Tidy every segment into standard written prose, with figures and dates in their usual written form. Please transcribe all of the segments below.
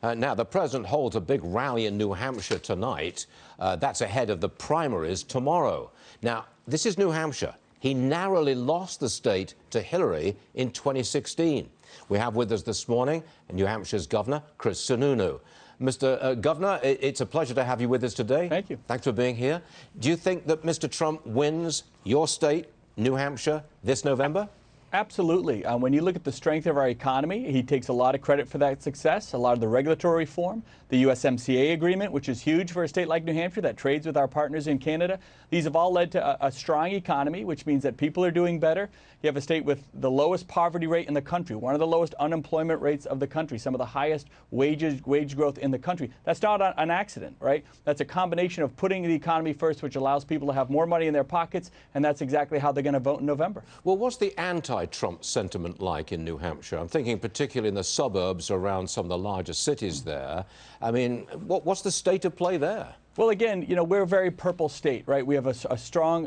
Now, the president holds a big rally in New Hampshire tonight. That's ahead of the primaries tomorrow. Now, this is New Hampshire. He narrowly lost the state to Hillary in 2016. We have with us this morning New Hampshire's Governor, Chris Sununu. Mr. Governor, it's a pleasure to have you with us today. Thank you. Thanks for being here. Do you think that Mr. Trump wins your state, New Hampshire, this November? Absolutely. When you look at the strength of our economy, he takes a lot of credit for that success, a lot of the regulatory reform, the USMCA agreement, which is huge for a state like New Hampshire that trades with our partners in Canada. These have all led to a strong economy, which means that people are doing better. You have a state with the lowest poverty rate in the country, one of the lowest unemployment rates of the country, some of the highest wage growth in the country. That's not an accident, right? That's a combination of putting the economy first, which allows people to have more money in their pockets, and that's exactly how they're going to vote in November. Well, what's the anti-Trump sentiment like in New Hampshire? I'm thinking particularly in the suburbs around some of the larger cities there. I mean, what's the state of play there? Well, again, you know, we're a very purple state, right? We have a strong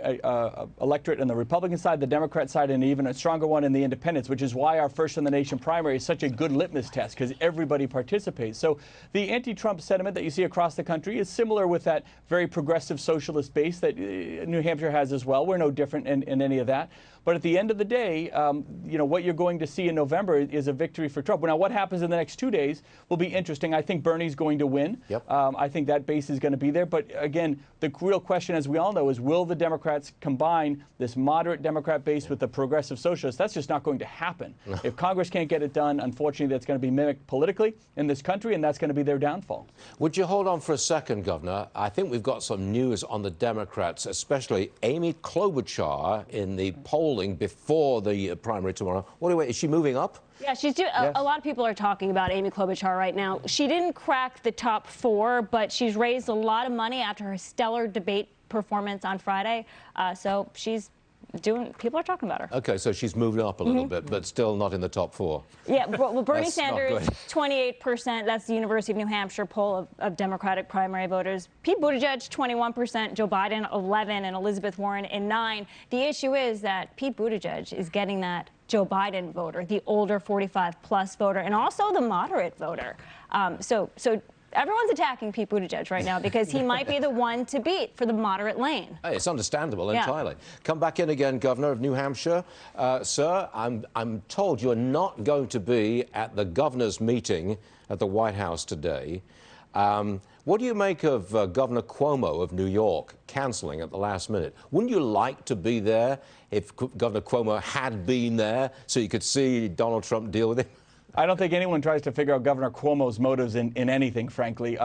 electorate on the Republican side, the Democrat side, and even a stronger one in the independents, which is why our first-in-the-nation primary is such a good litmus test, because everybody participates. So the anti-Trump sentiment that you see across the country is similar with that very progressive socialist base that New Hampshire has as well. We're no different in any of that. But at the end of the day, you know, what you're going to see in November is a victory for Trump. Now, what happens in the next 2 days will be interesting. I think Bernie's going to win. Yep. I think that base is going to be there. But again, the real question, as we all know, is will the Democrats combine this moderate Democrat base with the progressive socialists? That's just not going to happen. If Congress can't get it done, unfortunately, that's going to be mimicked politically in this country, and that's going to be their downfall. Would you hold on for a second, Governor? I think we've got some news on the Democrats, especially Amy Klobuchar in the polling before the primary tomorrow. Is she moving up? Yeah, she's doing. Yes. A lot of people are talking about Amy Klobuchar right now. She didn't crack the top 4, but she's raised a lot of money after her stellar debate performance on Friday. So she's doing. People are talking about her. Okay, so she's moved up a little bit, but still not in the top 4. Yeah, well, Bernie Sanders, 28%. That's the University of New Hampshire poll of Democratic primary voters. Pete Buttigieg, 21%. Joe Biden, 11%, and Elizabeth Warren in 9%. The issue is that Pete Buttigieg is getting that Joe Biden voter, the older 45-plus voter, and also the moderate voter. So everyone's attacking Pete Buttigieg right now because he might be the one to beat for the moderate lane. Hey, it's understandable entirely. Come back in again, Governor of New Hampshire. Sir, I'm told you're not going to be at the governor's meeting at the White House today. What do you make of Governor Cuomo of New York cancelling at the last minute? Wouldn't you like to be there if Governor Cuomo had been there so you could see Donald Trump deal with him? I don't think anyone tries to figure out Governor Cuomo's motives in anything, frankly.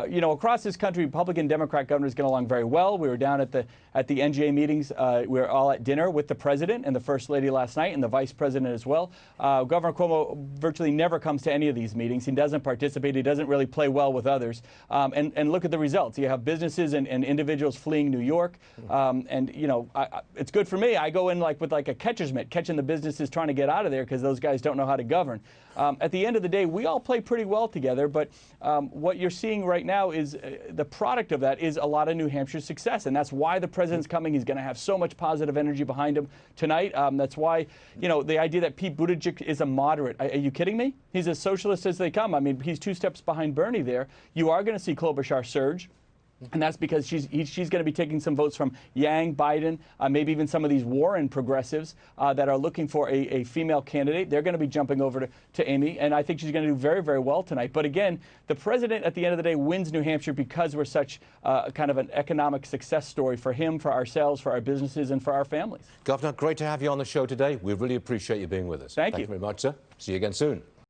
You know, across this country, Republican, Democrat governors get along very well. We were down at the NGA meetings. We were all at dinner with the president and the first lady last night, and the vice president as well. Governor Cuomo virtually never comes to any of these meetings. He doesn't participate. He doesn't really play well with others. And look at the results. You have businesses and individuals fleeing New York. And you know, it's good for me. I go in with a catcher's mitt, catching the businesses trying to get out of there because those guys don't know how to govern. At the end of the day, we all play pretty well together. But what you're seeing right now is the product of that is a lot of New Hampshire success, and that's why the president's coming. He's going to have so much positive energy behind him tonight. That's why, you know, the idea that Pete Buttigieg is a moderate. Are you kidding me? He's as socialist as they come. I mean, he's 2 steps behind Bernie there. You are going to see Klobuchar surge. And that's because she's going to be taking some votes from Yang, Biden, maybe even some of these Warren progressives that are looking for a female candidate. They're going to be jumping over to Amy, and I think she's going to do very, very well tonight. But again, the president at the end of the day wins New Hampshire because we're such kind of an economic success story for him, for ourselves, for our businesses, and for our families. Governor, great to have you on the show today. We really appreciate you being with us. Thank you Thank you very much, sir. See you again soon.